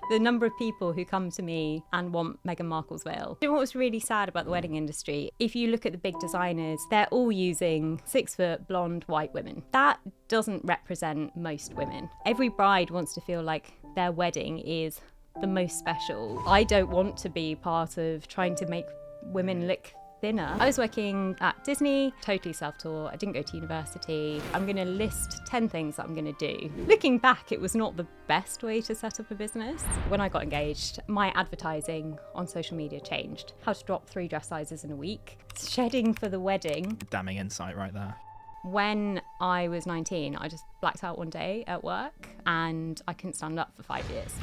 The number of people who come to me and want Meghan Markle's veil. You know what was really sad about the wedding industry? If you look at the big designers, they're all using 6-foot blonde white women. That doesn't represent most women. Every bride wants to feel like their wedding is the most special. I don't want to be part of trying to make women look thinner. I was working at Disney, totally self-taught. I didn't go to university. I'm going to list 10 things that I'm going to do. Looking back, it was not the best way to set up a business. When I got engaged, my advertising on social media changed. How to drop 3 dress sizes in a week. Shedding for the wedding. Damning insight right there. When I was 19, I just blacked out one day at work and I couldn't stand up for 5 years.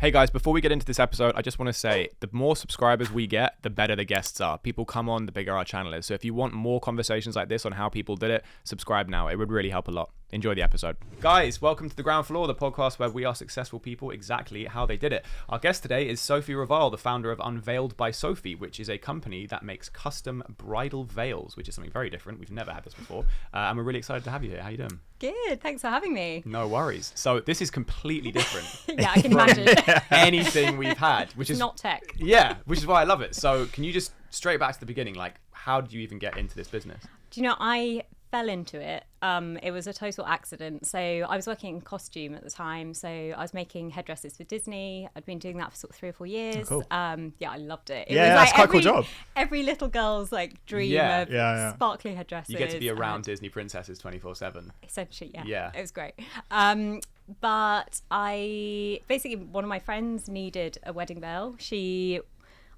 Hey guys, before we get into this episode, I just want to say the more subscribers we get, the better the guests are. People come on, the bigger our channel is. So if you want more conversations like this on how people did it, subscribe now. It would really help a lot. Enjoy the episode. Guys, welcome to The Ground Floor, the podcast where we ask successful people exactly how they did it. Our guest today is Sophie Raval, the founder of Unveiled by Sophie, which is a company that makes custom bridal veils, which is something very different. We've never had this before. And we're really excited to have you here. How you doing? Good, thanks for having me. No worries. So this is completely different. Yeah, I can imagine. Anything we've had, which is not tech. Yeah, which is why I love it. So can you just straight back to the beginning, like how did you even get into this business? Do you know, I fell into it. It was a total accident. So I was working in costume at the time. So I was making headdresses for Disney. I'd been doing that for sort of 3 or 4 years. Oh, cool. Yeah, I loved it. Yeah, that's quite a cool job. Every little girl's like dream of sparkly headdresses. You get to be around Disney princesses 24/7. Essentially, yeah. Yeah. It was great. But I basically, one of my friends needed a wedding veil.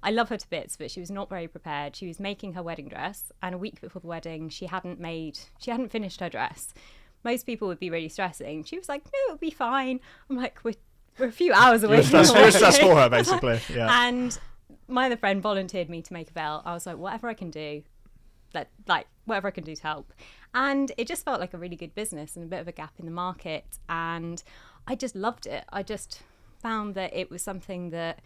I love her to bits, but she was not very prepared. She was making her wedding dress, and a week before the wedding, she hadn't finished her dress. Most people would be really stressing. She was like, "No, it'll be fine." I'm like, "We're a few hours away." You're stressed for her, basically. Yeah. And my other friend volunteered me to make a veil. I was like, whatever I can do, whatever I can do to help. And it just felt like a really good business and a bit of a gap in the market. And I just loved it. I just found that it was something that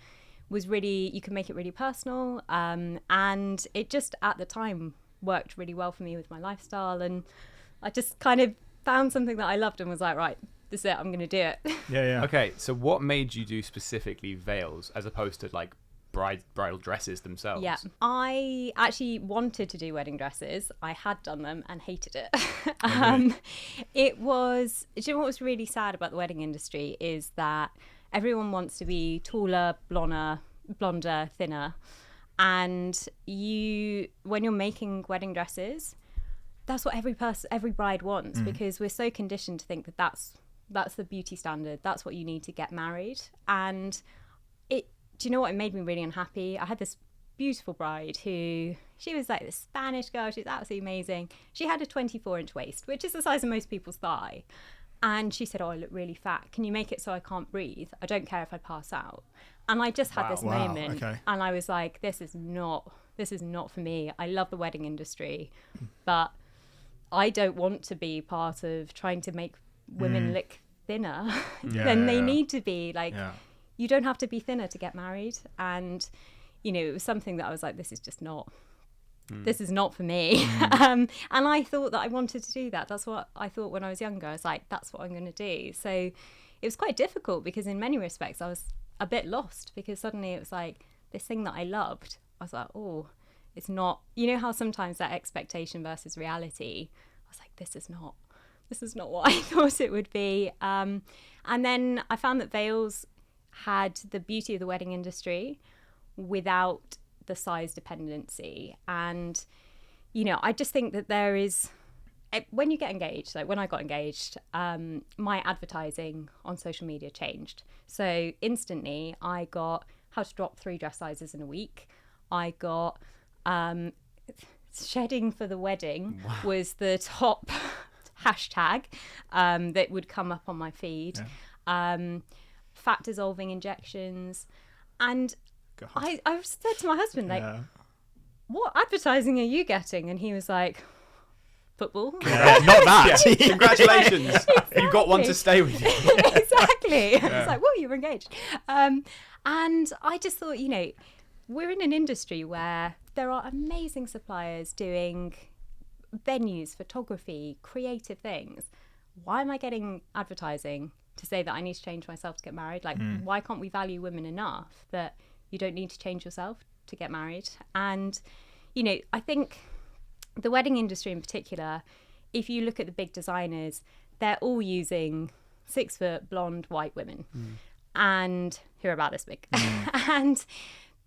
was really, you can make it really personal. And it just at the time worked really well for me with my lifestyle. And I just kind of found something that I loved and was like, right, this is it, I'm going to do it. Yeah. Okay, so what made you do specifically veils as opposed to like bridal dresses themselves? Yeah, I actually wanted to do wedding dresses. I had done them and hated it. It was, do you know what was really sad about the wedding industry is that everyone wants to be taller, blonder, thinner. And when you're making wedding dresses, that's what every bride wants, because we're so conditioned to think that that's the beauty standard. That's what you need to get married. And do you know what? It made me really unhappy. I had this beautiful bride she was like this Spanish girl. She was absolutely amazing. She had a 24-inch waist, which is the size of most people's thigh. And she said, "Oh, I look really fat. Can you make it so I can't breathe? I don't care if I pass out." And I just had this moment, and I was like, this is not for me. I love the wedding industry, but I don't want to be part of trying to make women look thinner than they need to be. Like, you don't have to be thinner to get married. And, you know, it was something that I was like, this is just not. This is not for me. And I thought that I wanted to do that. That's what I thought when I was younger. I was like, that's what I'm going to do. So it was quite difficult because in many respects I was a bit lost, because suddenly it was like this thing that I loved. I was like, oh, it's not, you know how sometimes that expectation versus reality, I was like, this is not what I thought it would be. And then I found that veils had the beauty of the wedding industry without the size dependency. And, you know, I just think that there is, when you get engaged, like when I got engaged, my advertising on social media changed. So instantly I got how to drop 3 dress sizes in a week. I got shedding for the wedding was the top hashtag that would come up on my feed. Fat dissolving injections. And I said to my husband, like, what advertising are you getting? And he was like, football. Not that. Yeah. Congratulations. Exactly. You got one to stay with you. Exactly. I was like, well, you're engaged. And I just thought, you know, we're in an industry where there are amazing suppliers doing venues, photography, creative things. Why am I getting advertising to say that I need to change myself to get married. Like, why can't we value women enough that you don't need to change yourself to get married? And, you know, I think the wedding industry in particular, if you look at the big designers, they're all using 6-foot blonde white women and who are about this big. And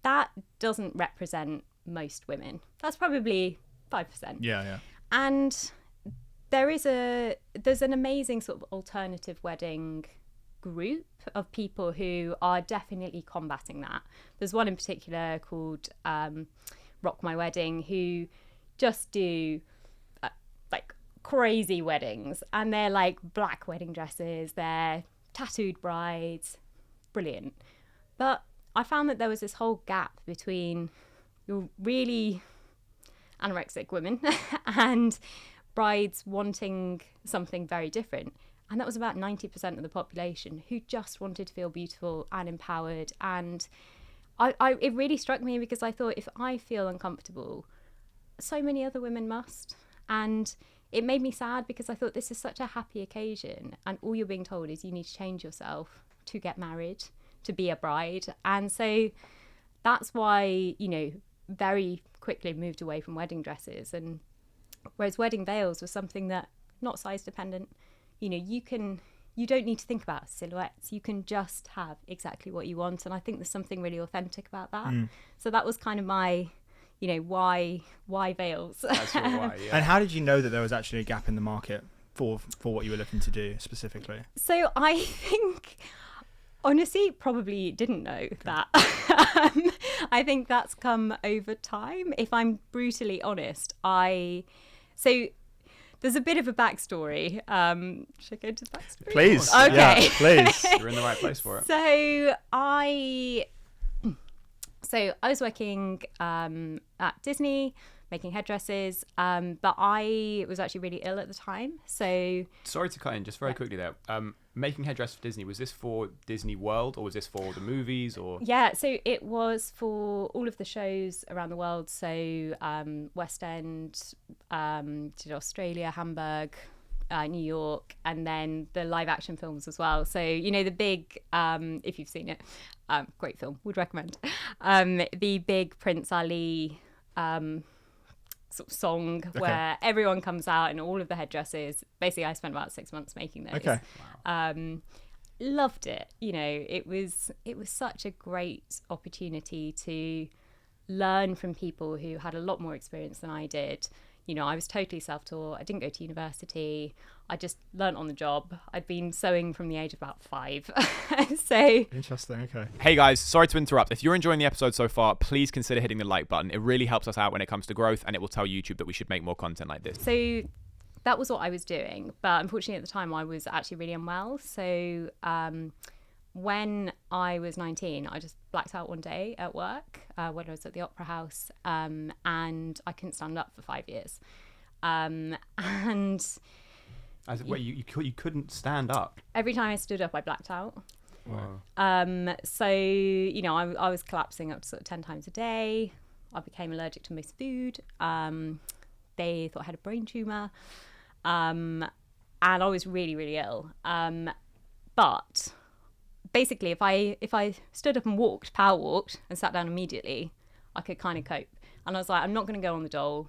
that doesn't represent most women. That's probably 5%. Yeah. And there's an amazing sort of alternative wedding group of people who are definitely combating that. There's one in particular called Rock My Wedding, who just do like crazy weddings, and they're like black wedding dresses, they're tattooed brides, brilliant. But I found that there was this whole gap between your really anorexic women and brides wanting something very different. And that was about 90% of the population who just wanted to feel beautiful and empowered. And it really struck me, because I thought, if I feel uncomfortable, so many other women must. And it made me sad, because I thought, this is such a happy occasion, and all you're being told is you need to change yourself to get married, to be a bride. And so that's why, you know, very quickly moved away from wedding dresses. And whereas wedding veils was something that, not size dependent, you know, you don't need to think about silhouettes. You can just have exactly what you want. And I think there's something really authentic about that. So that was kind of my, you know, why veils. That's your why, yeah. And how did you know that there was actually a gap in the market for what you were looking to do specifically? So I think, honestly, probably didn't know that. I think that's come over time. If I'm brutally honest, so there's a bit of a backstory. Should I go into the backstory? Please. Okay. Yeah, please. You're in the right place for it. So I was working at Disney, making headdresses, but I was actually really ill at the time. So sorry to cut in, just very quickly there. Making headdress for Disney, was this for Disney World, or was this for the movies, or? Yeah, so it was for all of the shows around the world. So West End, did Australia, Hamburg, New York, and then the live action films as well. So, you know, the big, if you've seen it, great film, would recommend. The big Prince Ali sort of song, where everyone comes out in all of the headdresses. Basically, I spent about 6 months making those. Okay. Wow. Loved it. You know, it was such a great opportunity to learn from people who had a lot more experience than I did. You know, I was totally self-taught. I didn't go to university. I just learnt on the job. I'd been sewing from the age of about 5. So Interesting. Okay. Hey guys, sorry to interrupt. If you're enjoying the episode so far, please consider hitting the like button. It really helps us out when it comes to growth, and it will tell YouTube that we should make more content like this. So that was what I was doing. But unfortunately at the time I was actually really unwell. So when I was 19, I just blacked out one day at work when I was at the Opera House, and I couldn't stand up for 5 years. And Wait, you couldn't stand up? every time I stood up, I blacked out. Wow. So, you know, I was collapsing up to sort of 10 times a day. I became allergic to most food. They thought I had a brain tumour. And I was really, really ill. But basically, if I stood up and power walked and sat down immediately, I could kind of cope. And I was like, I'm not going to go on the dole.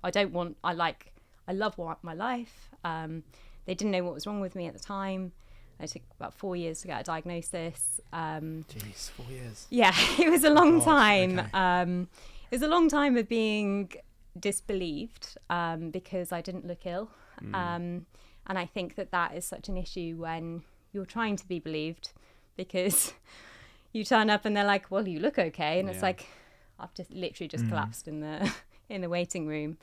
I love my life. They didn't know what was wrong with me at the time. It took about 4 years to get a diagnosis. Jeez, 4 years. Yeah, it was a long God, time. okay. It was a long time of being disbelieved because I didn't look ill. And I think that is such an issue when you're trying to be believed, because you turn up and they're like, well, you look okay. And it's like, I've just literally collapsed in the waiting room.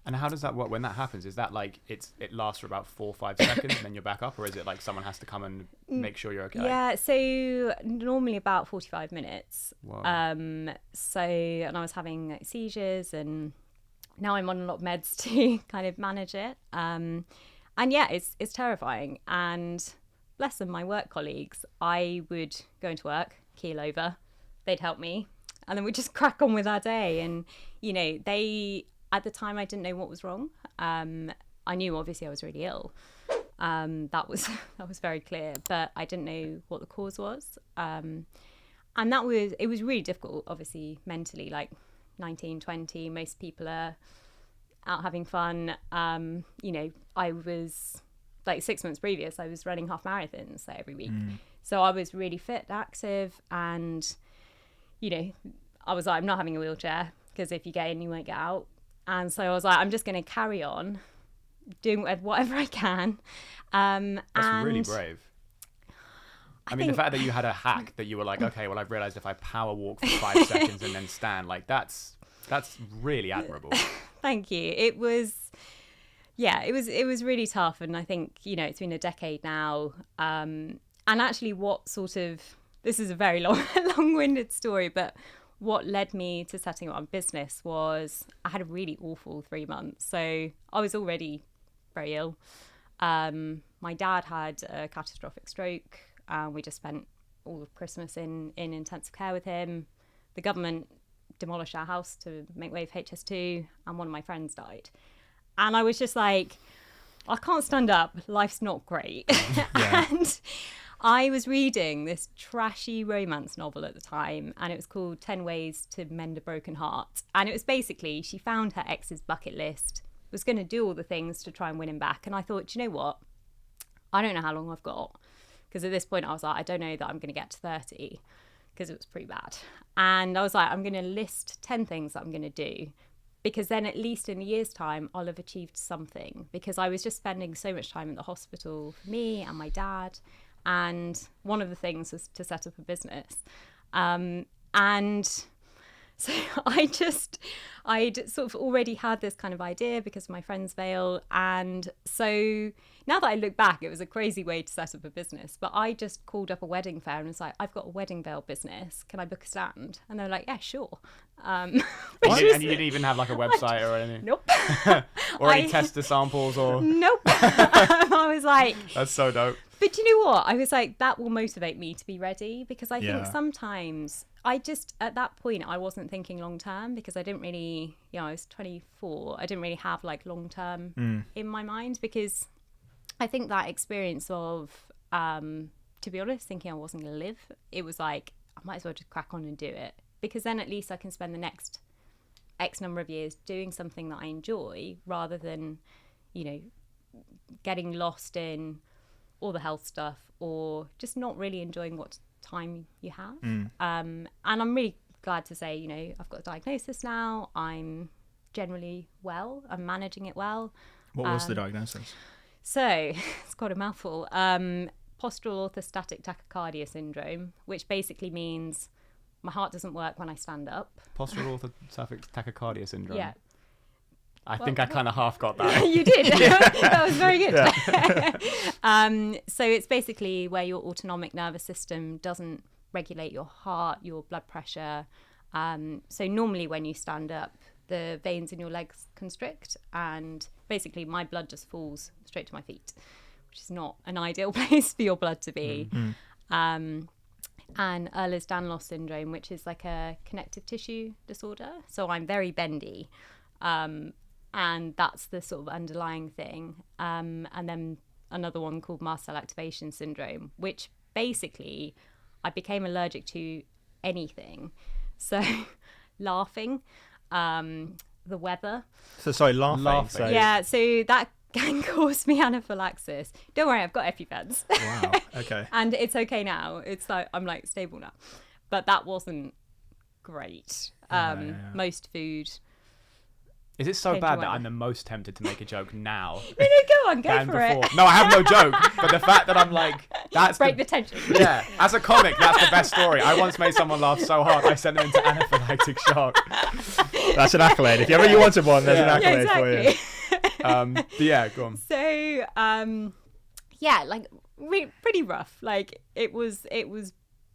And how does that work when that happens? Is that like it lasts for about 4 or 5 seconds and then you're back up, or is it like someone has to come and make sure you're okay? Yeah, so normally about 45 minutes. Whoa. And I was having like seizures, and now I'm on a lot of meds to kind of manage it. And yeah, it's terrifying. And bless them, my work colleagues, I would go into work, keel over, they'd help me, and then we'd just crack on with our day. And, you know, at the time I didn't know what was wrong. I knew obviously I was really ill. That was very clear, but I didn't know what the cause was. And it was really difficult, obviously, mentally. Like 19, 20, most people are out having fun. I was like 6 months previous, I was running half marathons every week. So I was really fit, active, and, I was like, I'm not having a wheelchair because if you get in, you won't get out. And so I was like, I'm just going to carry on doing whatever I can. That's really brave. I mean, the fact that you had a hack that you were like, okay, well, I've realized if I power walk for 5 seconds and then stand, like that's really admirable. Thank you. It was really tough. And I think, it's been a decade now. And actually this is a very long-winded story, but what led me to setting up my business was I had a really awful 3 months. So I was already very ill. My dad had a catastrophic stroke. We just spent all of Christmas in intensive care with him. The government demolished our house to make way for HS2, and one of my friends died. And I was just like, I can't stand up. Life's not great. Yeah. And I was reading this trashy romance novel at the time, and it was called 10 Ways to Mend a Broken Heart. And it was basically, she found her ex's bucket list, was going to do all the things to try and win him back. And I thought, do you know what? I don't know how long I've got. Because at this point, I was like, I don't know that I'm going to get to 30, because it was pretty bad. And I was like, I'm going to list 10 things that I'm going to do, because then at least in a year's time, I'll have achieved something. Because I was just spending so much time in the hospital for me and my dad. And one of the things was to set up a business. And so I'd sort of already had this kind of idea because of my friend's veil. And so now that I look back, it was a crazy way to set up a business. But I just called up a wedding fair and was like, I've got a wedding veil business. Can I book a stand? And they're like, yeah, sure. And you didn't even have like a website or anything? Nope. Or any tester samples or? Nope. I was like... That's so dope. But you know what? I was like, that will motivate me to be ready, because I think Yeah. sometimes at that point, I wasn't thinking long term, because I didn't really, I was 24. I didn't really have like long term in my mind, because I think that experience of, to be honest, thinking I wasn't going to live, it was like, I might as well just crack on and do it, because then at least I can spend the next X number of years doing something that I enjoy, rather than, getting lost in all the health stuff, or just not really enjoying what time you have. And I'm really glad to say, I've got a diagnosis now. I'm generally well. I'm managing it well. What was the diagnosis? So it's got a mouthful. Postural orthostatic tachycardia syndrome, which basically means my heart doesn't work when I stand up. Postural orthostatic tachycardia syndrome. Yeah. I think I kind of half got that. You did. That was very good. Yeah. So it's basically where your autonomic nervous system doesn't regulate your heart, your blood pressure. So normally when you stand up, the veins in your legs constrict, and basically my blood just falls straight to my feet, which is not an ideal place for your blood to be. And Ehlers-Danlos syndrome, which is like a connective tissue disorder. So I'm very bendy. And that's the sort of underlying thing. And then another one called mast cell activation syndrome, which basically I became allergic to anything. So laughing, the weather. So sorry, laughing. So... Yeah, so that can cause me anaphylaxis. Don't worry, I've got EpiPens. Wow, okay. And it's okay now. It's like, I'm like stable now. But that wasn't great. Most food... Is it so bad that I'm the most tempted to make a joke now? No, go on, go for it. No, I have no joke. But the fact that I'm like, that's break the tension. Yeah, as a comic, that's the best story. I once made someone laugh so hard, I sent them into anaphylactic shock. That's an accolade. If ever you wanted one, there's an accolade for you. But yeah, go on. So, like pretty rough. Like it was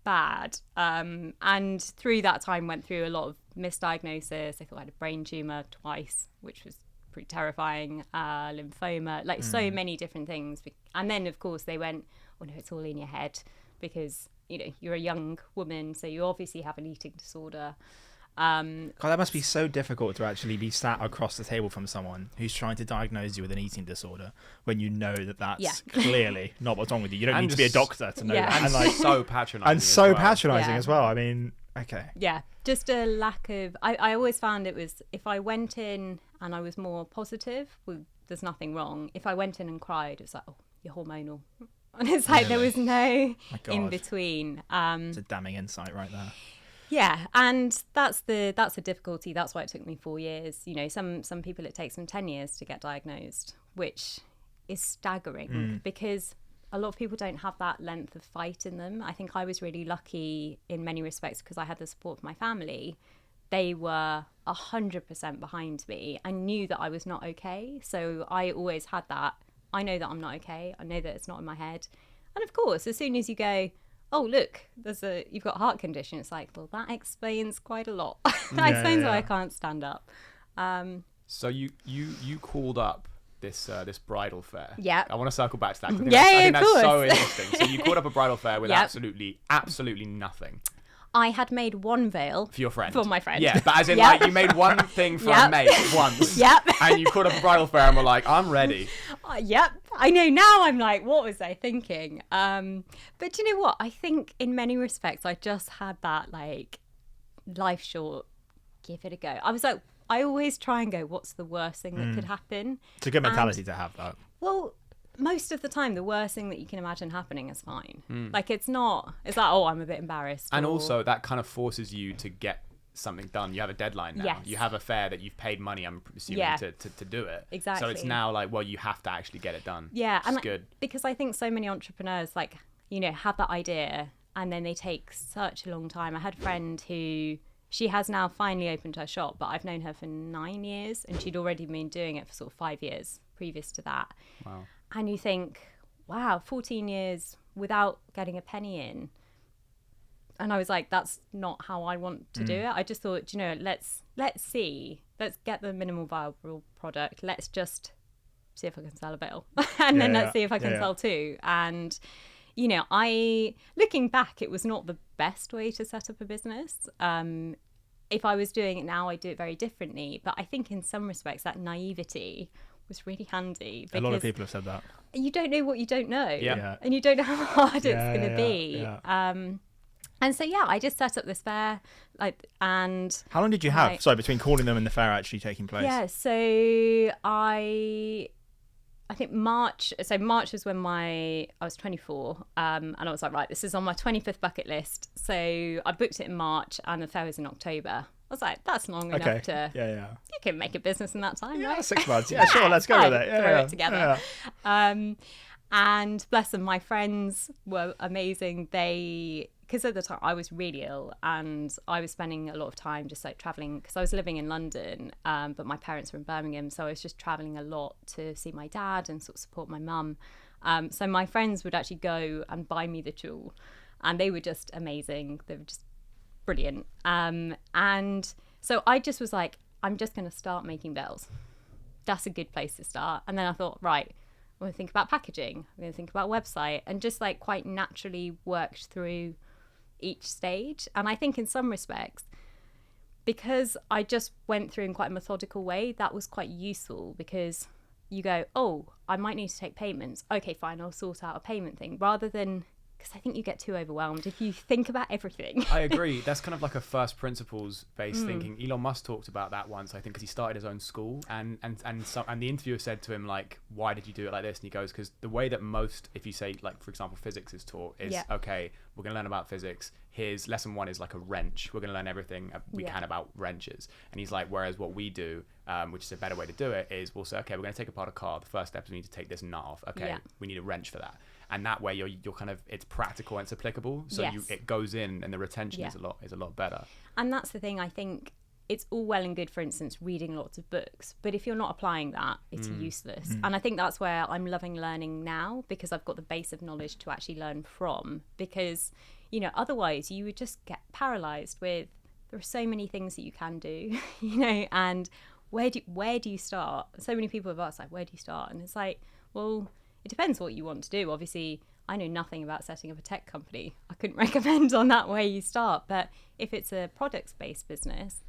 bad. And through that time, went through a lot of misdiagnosis. I thought I had a brain tumor twice, which was pretty terrifying. Lymphoma, like so many different things. And then of course they went, oh no, it's all in your head, because you're a young woman, so you obviously have an eating disorder. God, that must be so difficult to actually be sat across the table from someone who's trying to diagnose you with an eating disorder when you know that that's clearly not what's wrong with you. You don't need to be a doctor to know that. And like so patronising. And so patronising as well. I mean, okay. Yeah, just a lack of... I always found it was, if I went in and I was more positive, well, there's nothing wrong. If I went in and cried, it was like, oh, you're hormonal. And it's like there was no in between. It's a damning insight right there. Yeah, and that's a difficulty. That's why it took me 4 years. You know, some people it takes them 10 years to get diagnosed, which is staggering because a lot of people don't have that length of fight in them. I think I was really lucky in many respects because I had the support of my family. They were 100% behind me. I knew that I was not okay. So I always had that. I know that I'm not okay. I know that it's not in my head. And of course, as soon as you go, oh, look, you've got a heart condition. It's like, well, that explains quite a lot. That explains why I can't stand up. So you called up this bridal fair. Yeah. I want to circle back to that. I think of that's course. so interesting. So you called up a bridal fair with absolutely nothing. I had made one veil for your friend. For my friend. Yeah, but as in like you made one thing for a mate once. Yep. And you called up a bridal fair and were like, I'm ready. Yep. I know now. I'm like, what was I thinking? But do you know what? I think in many respects, I just had that like life short, give it a go. I was like, I always try and go, what's the worst thing that could happen? It's a good mentality to have that. Well, most of the time, the worst thing that you can imagine happening is fine. Like it's like, oh, I'm a bit embarrassed. And also that kind of forces you to get something done. You have a deadline now. Yes. You have a fair that you've paid money, I'm assuming, to do it. Exactly. So it's now like, well, you have to actually get it done. Yeah. It's good. Because I think so many entrepreneurs, like, you know, have that idea and then they take such a long time. I had a friend who, she has now finally opened her shop, but I've known her for 9 years and she'd already been doing it for sort of 5 years previous to that. Wow. And you think, wow, 14 years without getting a penny in. And I was like, that's not how I want to do it. I just thought, you know, let's see. Let's get the minimal viable product. Let's just see if I can sell a veil. And then let's see if I can sell two. And, you know, looking back, it was not the best way to set up a business. If I was doing it now, I'd do it very differently. But I think in some respects, that naivety was really handy. A lot of people have said that. You don't know what you don't know. Yeah. And you don't know how hard it's going to be. Yeah. And so, I just set up this fair. And how long did you have? Sorry, between calling them and the fair actually taking place? Yeah, so I think March. So March was when I was 24, and I was like, right, this is on my 25th bucket list. So I booked it in March, and the fair was in October. I was like, that's long enough to... Yeah. You can make a business in that time, right? 6 months. Yeah, sure, let's go with it. Throw it together. Yeah. And bless them, my friends were amazing. Because at the time I was really ill and I was spending a lot of time just like traveling because I was living in London, but my parents were in Birmingham. So I was just traveling a lot to see my dad and sort of support my mum. So my friends would actually go and buy me the tulle and they were just amazing. They were just brilliant. And so I just was like, I'm just going to start making bells. That's a good place to start. And then I thought, right, I'm going to think about packaging. I'm going to think about website and just like quite naturally worked through each stage. And I think in some respects, because I just went through in quite a methodical way, that was quite useful because you go, oh, I might need to take payments. Okay, fine, I'll sort out a payment thing rather than... Because I think you get too overwhelmed if you think about everything. I agree. That's kind of like a first principles based thinking. Elon Musk talked about that once, I think, because he started his own school, and the interviewer said to him like, "Why did you do it like this?" And he goes, "Because the way that most, if you say like for example, physics is taught is okay, we're going to learn about physics. Here's lesson 1 is like a wrench. We're going to learn everything we can about wrenches." And he's like, whereas what we do, which is a better way to do it, is we'll say, okay, we're going to take apart a car. The first step is we need to take this nut off. Okay, we need a wrench for that. And that way you're kind of, it's practical and it's applicable. So it goes in and the retention is a lot better. And that's the thing, I think it's all well and good, for instance, reading lots of books, but if you're not applying that, it's useless. And I think that's where I'm loving learning now because I've got the base of knowledge to actually learn from because, you know, otherwise you would just get paralyzed with, there are so many things that you can do, you know, and where do you start? So many people have asked, like, where do you start? And it's like, well, it depends what you want to do. Obviously, I know nothing about setting up a tech company. I couldn't recommend on that where you start. But if it's a products-based business,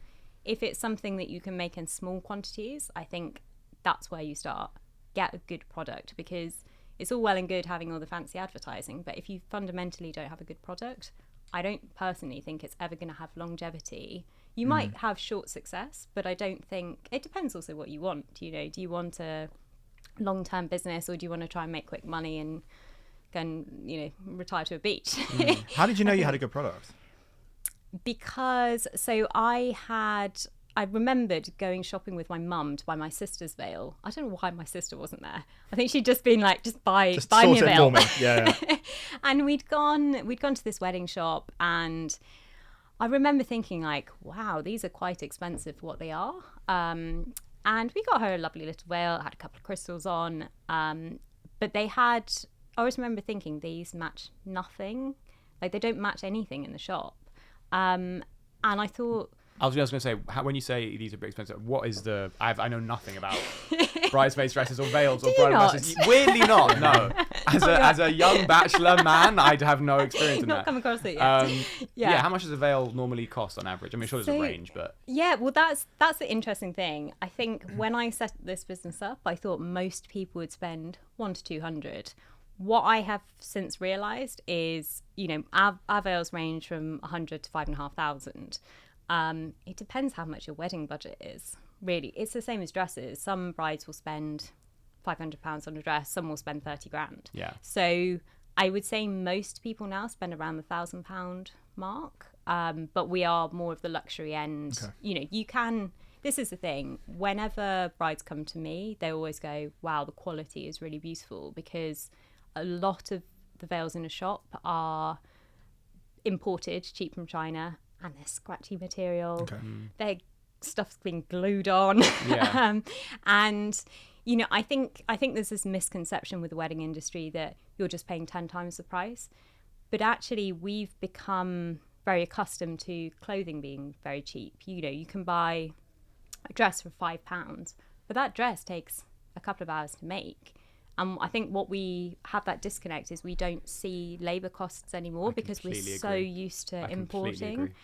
if it's something that you can make in small quantities, I think that's where you start. Get a good product, because it's all well and good having all the fancy advertising, but if you fundamentally don't have a good product, I don't personally think it's ever going to have longevity. You might have short success, but I don't think, it depends also what you want. Do you want a long-term business, or do you want to try and make quick money and go and, retire to a beach? How did you know you had a good product? Because, so I remembered going shopping with my mum to buy my sister's veil. I don't know why my sister wasn't there. I think she'd just been like, just buy me a veil. Yeah. And we'd gone to this wedding shop, and I remember thinking like, wow, these are quite expensive for what they are. And we got her a lovely little veil, had a couple of crystals on. But I always remember thinking, these match nothing. Like, they don't match anything in the shop. And I thought, I was just going to say, when you say these are big expensive, what is I know nothing about bridesmaids dresses or veils or bridal dresses. Weirdly not, no. As a young bachelor man, I'd have no experience in that. Not come across it yet. Yeah, how much does a veil normally cost on average? I mean, sure there's a range, but... Yeah, well, that's the interesting thing. I think when I set this business up, I thought most people would spend 100 to 200. What I have since realised is, our veils range from 100 to 5,500. It depends how much your wedding budget is, really. It's the same as dresses. Some brides will spend £500 on a dress, some will spend 30 grand. Yeah. So I would say most people now spend around the £1,000 mark, but we are more of the luxury end. Okay. This is the thing, whenever brides come to me, they always go, wow, the quality is really beautiful, because a lot of the veils in a shop are imported, cheap from China, and they're scratchy material. Okay. Their stuff's being glued on. Yeah. And I think there's this misconception with the wedding industry that you're just paying 10 times the price, but actually we've become very accustomed to clothing being very cheap. You can buy a dress for £5, but that dress takes a couple of hours to make. I think what we have that disconnect is we don't see labour costs anymore, because we're so used to importing.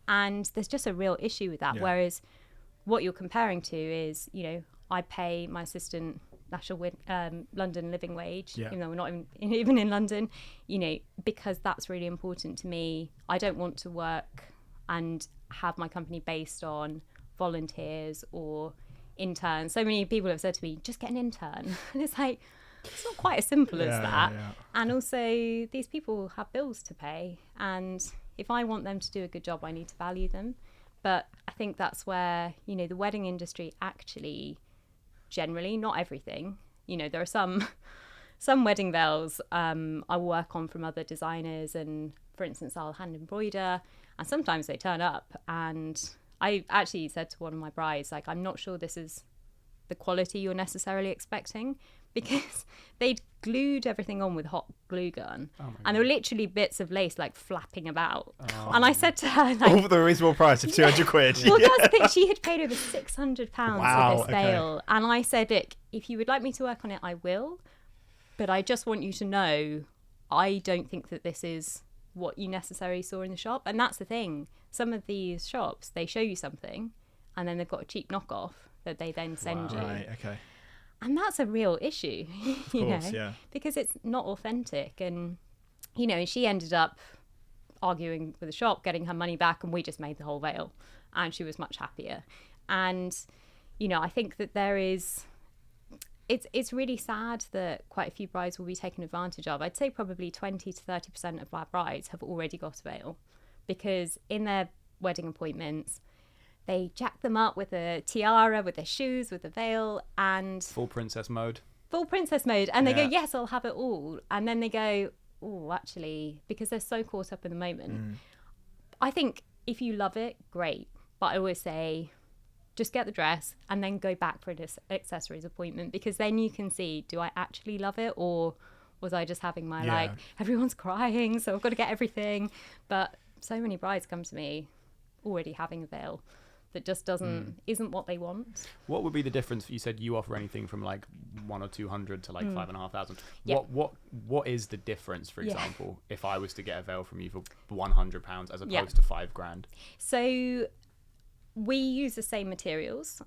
And there's just a real issue with that. Yeah. Whereas what you're comparing to is, I pay my assistant national London living wage, even though we're not even in London, because that's really important to me. I don't want to work and have my company based on volunteers or interns. So many people have said to me, just get an intern. And it's like, it's not quite as simple as that. Yeah. And also, these people have bills to pay, and if I want them to do a good job, I need to value them. But I think that's where, the wedding industry actually, generally, not everything, there are some wedding veils I work on from other designers, and for instance, I'll hand embroider, and sometimes they turn up, and I actually said to one of my brides, like, I'm not sure this is the quality you're necessarily expecting, because they'd glued everything on with hot glue gun, and there were literally bits of lace like flapping about. And I said to her, like, over the reasonable price of 200 quid. Well, that's the thing. She had paid over £600 for this veil, and I said, look, if you would like me to work on it, I will, but I just want you to know, I don't think that this is what you necessarily saw in the shop. And that's the thing. Some of these shops, they show you something, and then they've got a cheap knockoff that they then send you. Right, okay. And that's a real issue, yeah. Because it's not authentic. And, and she ended up arguing with the shop, getting her money back, and we just made the whole veil, and she was much happier. And, I think that it's really sad that quite a few brides will be taken advantage of. I'd say probably 20 to 30% of our brides have already got a veil, because in their wedding appointments, they jack them up with a tiara, with their shoes, with a veil, and... Full princess mode. And they go, yes, I'll have it all. And then they go, oh, actually, because they're so caught up in the moment. I think if you love it, great. But I always say, just get the dress and then go back for an accessories appointment, because then you can see, do I actually love it, or was I just having my, everyone's crying, so I've got to get everything. But so many brides come to me already having a veil. that just isn't what they want. What would be the difference? You said you offer anything from like 100 or 200 to like 5,500. Yeah. What is the difference, for example, if I was to get a veil from you for £100 as opposed to £5,000? So we use the same materials,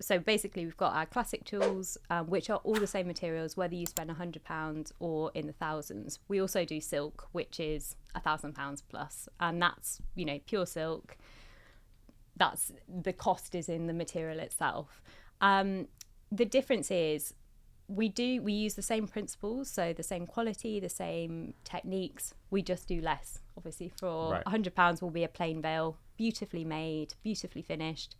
so basically we've got our classic tools, which are all the same materials, whether you spend £100 or in the thousands. We also do silk, which is £1,000 plus, and that's, pure silk. That's the cost is in the material itself. The difference is we use the same principles, so the same quality, the same techniques. We just do less. Obviously, for £100 will be a plain veil, beautifully made, beautifully finished.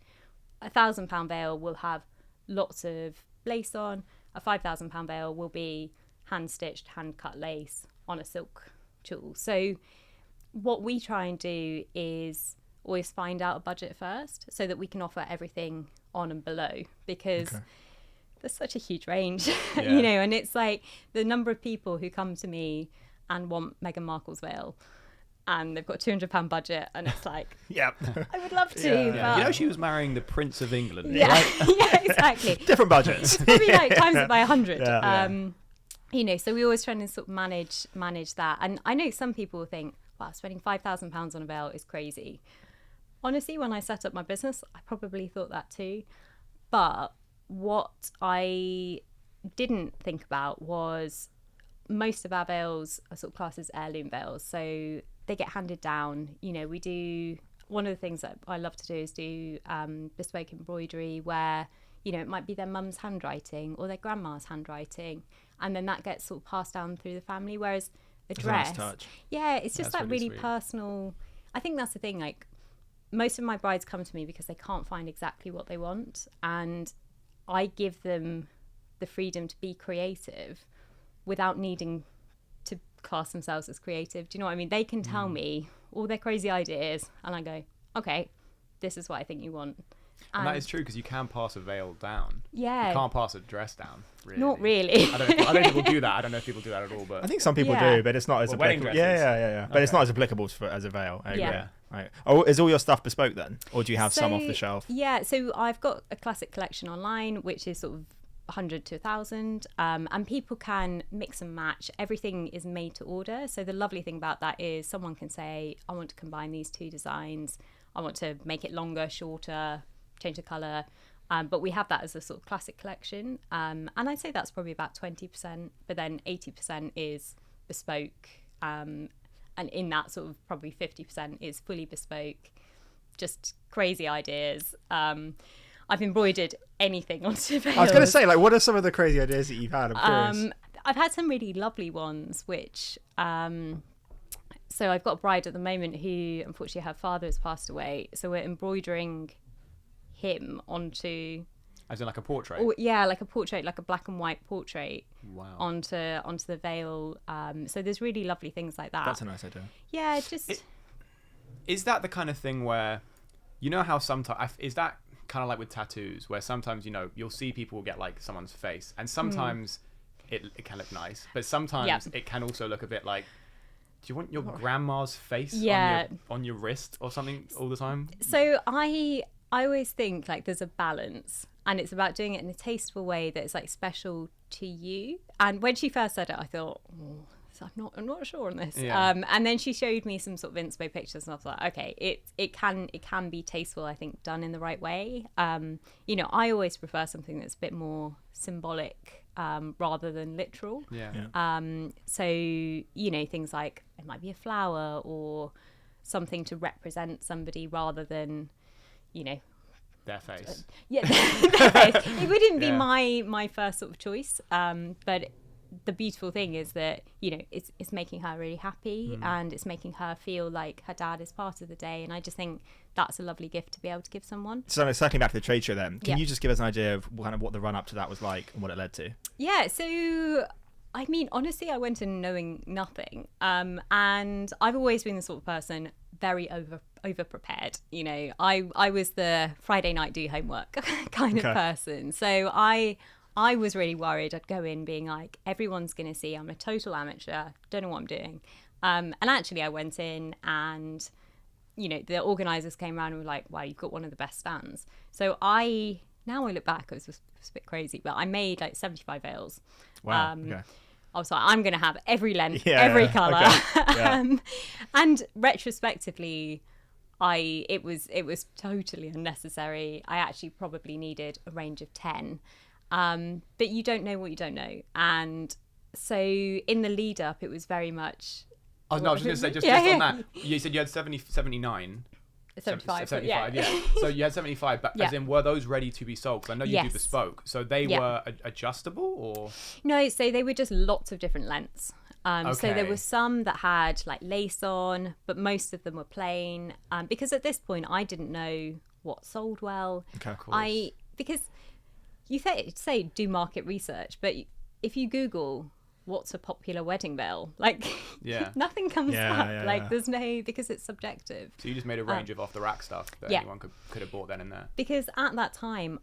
£1,000 veil will have lots of lace on. A £5,000 veil will be hand stitched, hand cut lace on a silk tulle. So what we try and do is always find out a budget first, so that we can offer everything on and below, because there's such a huge range, and it's like the number of people who come to me and want Meghan Markle's veil, and they've got £200 budget, and it's like, I would love to. But... she was marrying the Prince of England, right? Yeah, exactly. Different budgets. It's probably like times it by 100. So we always try and sort of manage that. And I know some people think, wow, spending £5,000 on a veil is crazy. Honestly, when I set up my business, I probably thought that too. But what I didn't think about was most of our veils are sort of classed as heirloom veils. So they get handed down. We do, one of the things that I love to do is do bespoke embroidery, where, it might be their mum's handwriting or their grandma's handwriting. And then that gets sort of passed down through the family. Whereas a dress, nice touch. It's just That's that really sweet. personal. I think that's the thing. Like, most of my brides come to me because they can't find exactly what they want. And I give them the freedom to be creative without needing to class themselves as creative. Do you know what I mean? They can tell me all their crazy ideas, and I go, okay, this is what I think you want. And that is true, because you can pass a veil down. Yeah. You can't pass a dress down, really. Not really. I don't know if people do that. I don't know if people do that at all. But I think some people do, but it's not as wedding applicable. dresses. Yeah. But it's not as applicable as a veil. I agree. Yeah. Right. Oh, is all your stuff bespoke then, or do you have some off the shelf? Yeah. So I've got a classic collection online, which is sort of 100 to 1,000, and people can mix and match. Everything is made to order. So the lovely thing about that is someone can say, I want to combine these two designs. I want to make it longer, shorter, change the colour. But we have that as a sort of classic collection. And I'd say that's probably about 20%, but then 80% is bespoke. And in that sort of probably 50% is fully bespoke, just crazy ideas. I've embroidered anything onto veils. I was going to say, like, what are some of the crazy ideas that you've had? I'm curious. I've had some really lovely ones, which... so I've got a bride at the moment who, unfortunately, her father has passed away. So we're embroidering him onto... As in like a portrait? Like a portrait, like a black and white portrait. Wow. Onto the veil. So there's really lovely things like that. That's a nice idea. Yeah, just... Is that the kind of thing where... how sometimes... Is that kind of like with tattoos, where sometimes, you'll see people get like someone's face, and sometimes it can look nice, but sometimes it can also look a bit like... Do you want your grandma's face on your wrist or something all the time? So I always think like there's a balance, and it's about doing it in a tasteful way that is like special to you. And when she first said it, I thought, I'm not sure on this. Yeah. And then she showed me some sort of inspo pictures, and I was like, okay, it can be tasteful, I think, done in the right way. I always prefer something that's a bit more symbolic rather than literal. So things like it might be a flower or something to represent somebody rather than their face. Their face. It wouldn't be my first sort of choice, but the beautiful thing is that it's making her really happy, and it's making her feel like her dad is part of the day, and I just think that's a lovely gift to be able to give someone. So circling back to the trade show then, can you just give us an idea of kind of what the run up to that was like and what it led to? So I mean, honestly, I went in knowing nothing, and I've always been the sort of person very over prepared. I was the Friday night do homework kind of person, so I was really worried. I'd go in being like, everyone's going to see I'm a total amateur, don't know what I'm doing. And actually I went in and, the organisers came around and were like, wow, you've got one of the best stands. So now I look back, it was a bit crazy, but I made like 75 veils. Wow. Okay. I was like, I'm going to have every length, every colour. Okay. Yeah. And retrospectively, it was totally unnecessary. I actually probably needed a range of 10. But you don't know what you don't know. And so in the lead up, it was very much... I was just going to say, just on that, you said you had 79. 75, yeah. So you had 75, but as in, were those ready to be sold? Because I know you do bespoke. So they were adjustable, or? No, so they were just lots of different lengths. So there were some that had like lace on, but most of them were plain. Because at this point, I didn't know what sold well. Okay, of course. Because you say do market research, but if you Google what's a popular wedding veil, like nothing comes up. There's no, because it's subjective. So you just made a range of off the rack stuff that anyone could have bought then and there. Because at that time,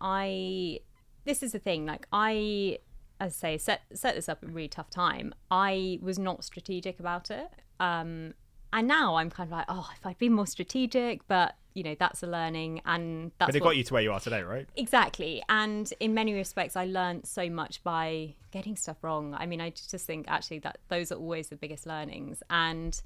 this is the thing, like as I say, set this up at a really tough time. I was not strategic about it. And now I'm kind of like, if I'd been more strategic, but that's a learning, and that's. But it got you to where you are today, right? Exactly, and in many respects, I learned so much by getting stuff wrong. I mean, I just think actually that those are always the biggest learnings, and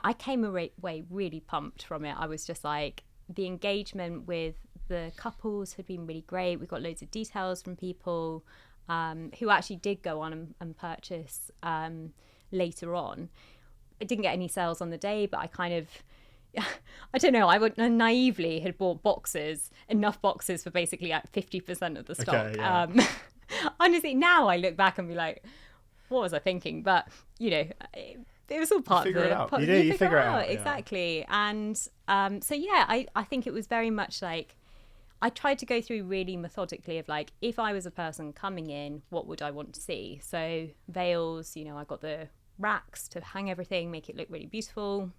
I came away really pumped from it. I was just like, the engagement with the couples had been really great. We got loads of details from people who actually did go on and purchase later on. I didn't get any sales on the day, but I kind of. I don't know, I would naively had bought enough boxes for basically like 50% of the stock. Okay, yeah. Honestly, now I look back and be like, what was I thinking? But, it was all part of it. You figure it out. Exactly. Yeah. And I think it was very much like, I tried to go through really methodically of like, if I was a person coming in, what would I want to see? So veils, I got the racks to hang everything, make it look really beautiful.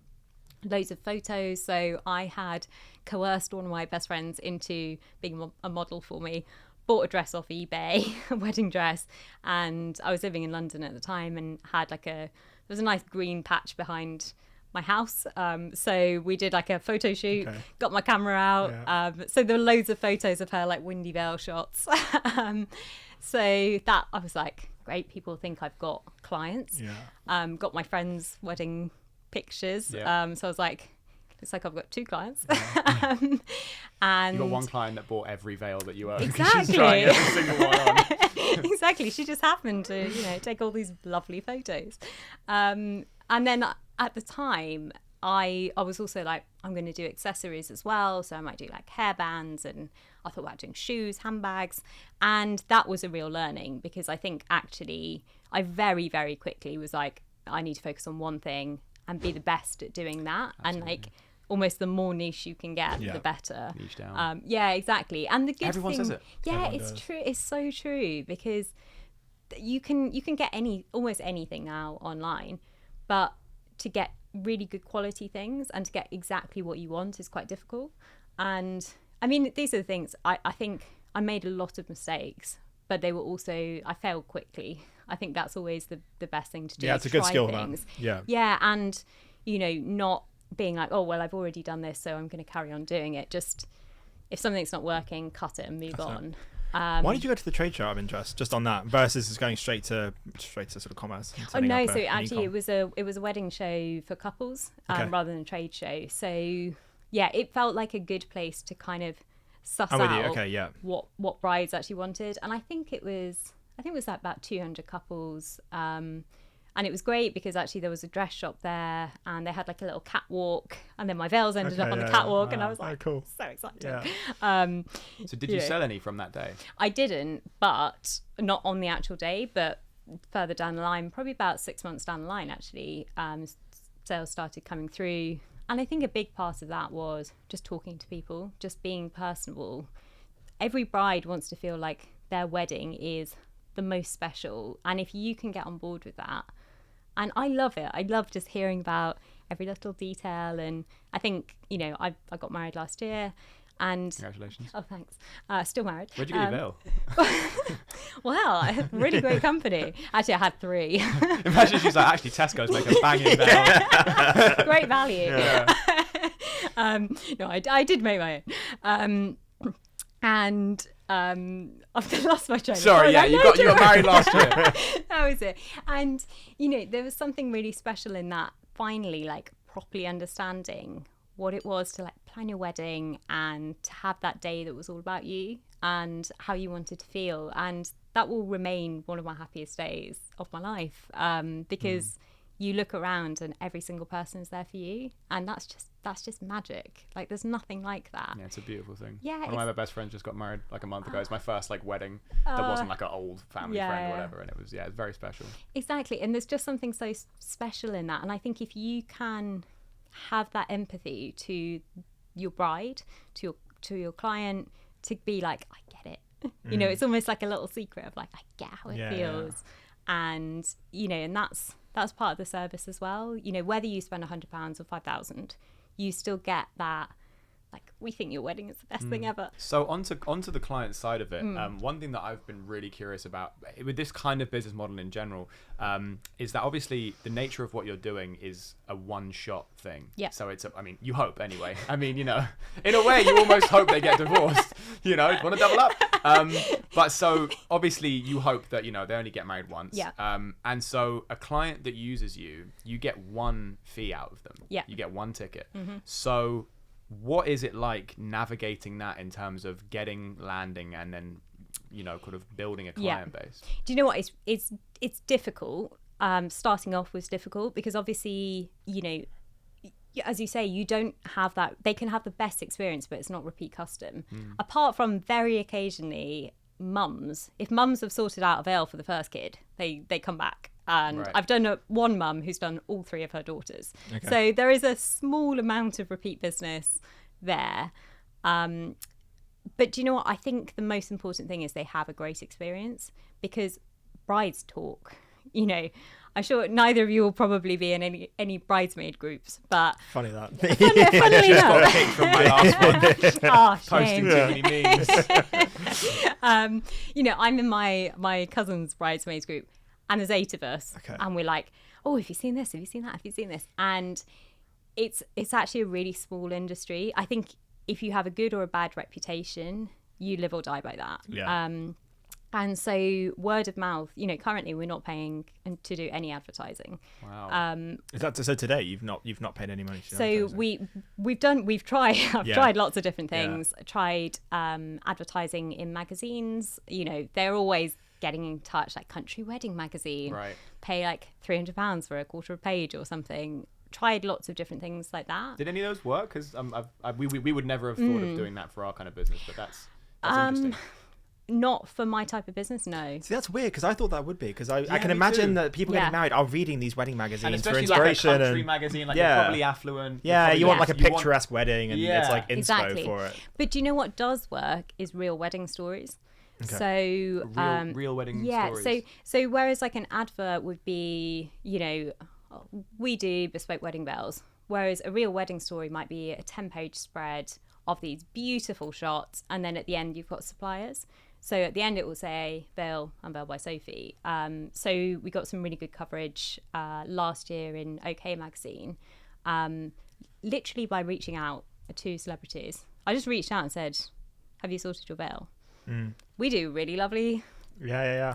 Loads of photos. So I had coerced one of my best friends into being a model for me, bought a dress off eBay, a wedding dress, and I was living in London at the time and had there was a nice green patch behind my house. So we did like a photo shoot, got my camera out. Yeah. So there were loads of photos of her like windy veil shots. So that I was like, great, people think I've got clients. Yeah. Got my friend's wedding pictures. Yeah. So I was like, looks like I've got 2 clients. Yeah. And you got one client that bought every veil that you own. Exactly. She's trying every single one on. Exactly. She just happened to, take all these lovely photos. And then at the time, I was also like, I'm going to do accessories as well. So I might do like hairbands, and I thought about doing shoes, handbags. And that was a real learning, because I think actually I very, very quickly was like, I need to focus on one thing and be the best at doing that. Absolutely. And like almost the more niche you can get, the better. Niche down. Yeah, exactly. And the good Everyone thing, says it. Yeah, it's true. It's so true, because you can get almost anything now online, but to get really good quality things and to get exactly what you want is quite difficult. And I mean, these are the things. I think I made a lot of mistakes, but they were also, I failed quickly. I think that's always the best thing to do. Yeah, it's a good skill, man. Yeah. Yeah, and, not being like, oh, well, I've already done this, so I'm going to carry on doing it. Just, if something's not working, cut it and move on. Why did you go to the trade show out of interest, just on that, versus just going straight to sort of commerce? Oh no, so actually it was a wedding show for couples rather than a trade show. So yeah, it felt like a good place to kind of suss out what brides actually wanted. And I think it was like about 200 couples. And it was great because actually there was a dress shop there, and they had like a little catwalk, and then my veils ended up on the catwalk, and I was like, cool. So excited. Yeah. So did you sell any from that day? I didn't, but not on the actual day, but further down the line, probably about 6 months down the line, actually, sales started coming through. And I think a big part of that was just talking to people, just being personable. Every bride wants to feel like their wedding is the most special, and if you can get on board with that, and I love it. I love just hearing about every little detail. And I think, I got married last year, and congratulations. Oh, thanks. Still married. Where'd you get your veil? Well, I had really great company. Actually, I had 3. Imagine she's like, actually, Tesco's make a banging veil. Great value. Yeah. No, I did make my own. And I've lost my train. Sorry, yeah, you got married last year. That was it. And there was something really special in that. Finally, like properly understanding what it was to like plan your wedding and to have that day that was all about you and how you wanted to feel. And that will remain one of my happiest days of my life, because you look around and every single person is there for you, and that's just magic. Like there's nothing like that. Yeah, it's a beautiful thing. Yeah, one of my best friends just got married like a month ago. It's my first like wedding that wasn't like an old family friend or whatever, and it was it's very special. Exactly, and there's just something so special in that. And I think if you can have that empathy to your bride, to your client, to be like, I get it. It's almost like a little secret of like, I get how it feels. And and that's part of the service as well. Whether you spend £100 or 5,000, you still get that, like, we think your wedding is the best thing ever. So onto the client side of it, one thing that I've been really curious about with this kind of business model in general, is that obviously the nature of what you're doing is a one-shot thing. Yeah. So you hope anyway. In a way, you almost hope they get divorced. Want to double up. But so obviously you hope that they only get married once. Yeah. And so a client that uses you get one fee out of them. Yeah. You get one ticket. So what is it like navigating that in terms of landing and then kind of building a client base? Do you know what, it's difficult. Starting off was difficult because obviously as you say, you don't have that. They can have the best experience, but it's not repeat custom. Apart from very occasionally mums, if mums have sorted out a veil for the first kid, they come back. And I've done one mum who's done all 3 of her daughters. Okay. So there is a small amount of repeat business there. But do you know what? I think the most important thing is they have a great experience, because brides talk. I'm sure neither of you will probably be in any bridesmaid groups, but funny that. Funnily enough. Got kicked from my last one. Oh, Posting too many memes. I'm in my cousin's bridesmaids group, and there's 8 of us, and we're like, oh, have you seen this? Have you seen that? Have you seen this? And it's actually a really small industry. I think if you have a good or a bad reputation, you live or die by that. Yeah. And so word of mouth, currently we're not paying to do any advertising. Wow. Is that so today you've not paid any money to so we've tried I've tried lots of different things. Tried advertising in magazines. They're always getting in touch, like Country Wedding Magazine. Right. Pay like £300 for a quarter of a page or something. Tried lots of different things like that. Did any of those work? Because we would never have thought of doing that for our kind of business, but that's interesting. Not for my type of business, no. See, that's weird, because I thought that would be, because I can imagine that people getting married are reading these wedding magazines for inspiration. Like a country magazine, like you're probably affluent. Yeah, you want like a picturesque wedding, and it's like inspo for it. But do you know what does work is real wedding stories. Okay. So real wedding stories. So whereas like an advert would be, we do bespoke wedding veils, whereas a real wedding story might be a 10-page spread of these beautiful shots, and then at the end you've got suppliers. So at the end it will say veil Unveiled by Sophie. So we got some really good coverage last year in OK magazine, literally by reaching out to celebrities. I just reached out and said, have you sorted your veil? We do really lovely. Yeah.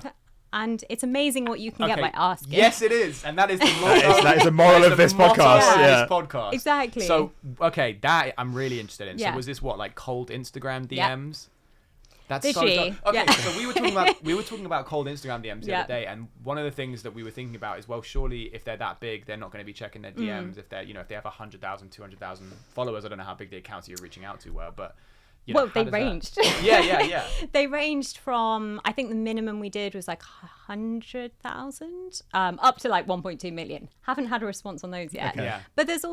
And it's amazing what you can get by asking. Yes, it is. And that is the motto. that is the moral of this podcast. This podcast. Exactly. So, that I'm really interested in. Yeah. So was this like cold Instagram DMs? Yep. That's Literally. so okay, so we were talking about cold Instagram DMs the other day, and one of the things that we were thinking about is, well, surely if they're that big, they're not going to be checking their DMs. If they're, if they have 100,000, 200,000 followers. I don't know how big the accounts you're reaching out to were, but they ranged. Yeah. They ranged from, I think the minimum we did was like 100,000 up to like 1.2 million. Haven't had a response on those yet. Okay. Yeah. But there's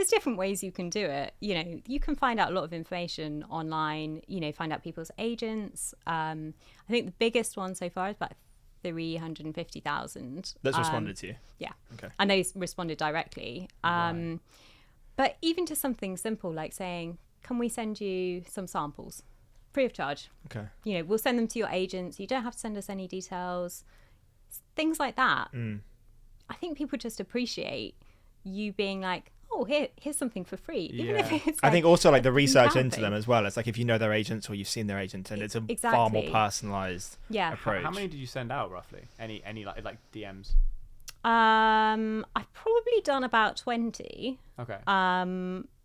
different ways you can do it. You can find out a lot of information online, find out people's agents. I think the biggest one so far is about 350,000. That's responded to you? Yeah. Okay. And they responded directly. Right. But even to something simple like saying, can we send you some samples free of charge? Okay. We'll send them to your agents. You don't have to send us any details. Things like that. I think people just appreciate you being like, oh, here's something for free. Even if it's I think also like the research camping. into them as well. It's like if you know their agents or you've seen their agent, and it's a far more personalized approach. How many did you send out roughly? Any like DMs? I've probably done about 20. Okay.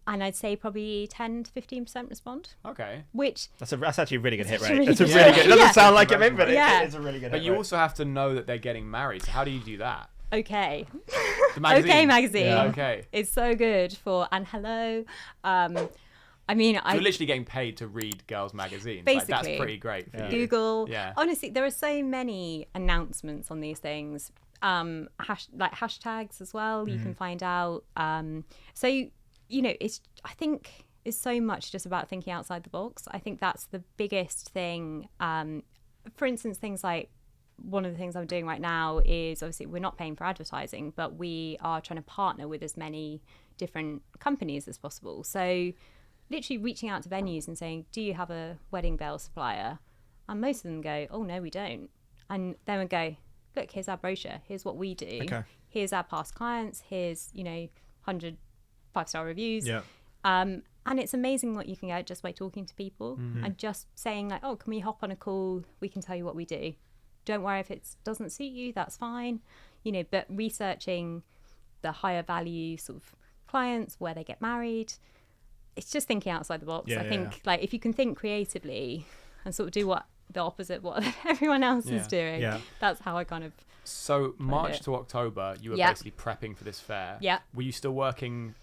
And I'd say probably 10 to 15% respond. Okay. Which that's actually a really good hit rate. Really it's a really good. It doesn't sound like it, but it's a really good. But you also have to know that they're getting married. So how do you do that? Okay. The magazine. Okay magazine. Yeah. Okay. It's so good for and hello. I mean, you're literally getting paid to read girls' magazines. Basically, like, that's pretty great for you. Google. Yeah. Honestly, there are so many announcements on these things. Like hashtags as well. You can find out. So you know, I think it's so much just about thinking outside the box. I think that's the biggest thing. For instance, things like one of the things I'm doing right now is obviously we're not paying for advertising, but we are trying to partner with as many different companies as possible. So literally reaching out to venues and saying, do you have a wedding veil supplier? And most of them go, oh, no, we don't. And then we go, look, here's our brochure. Here's what we do. Okay. Here's our past clients. Here's, 100 5-star reviews. Yeah. And it's amazing what you can get just by talking to people and just saying like, oh, can we hop on a call? We can tell you what we do. Don't worry if it doesn't suit you, that's fine. But researching the higher value sort of clients, where they get married, it's just thinking outside the box. I think like if you can think creatively and sort of do what everyone else is doing, that's how I kind of. So March to October, you were basically prepping for this fair. Yeah. Were you still working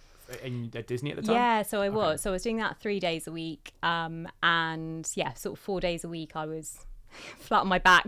at Disney at the time? Yeah, so I was. Okay. So I was doing that 3 days a week. And sort of 4 days a week I was flat on my back,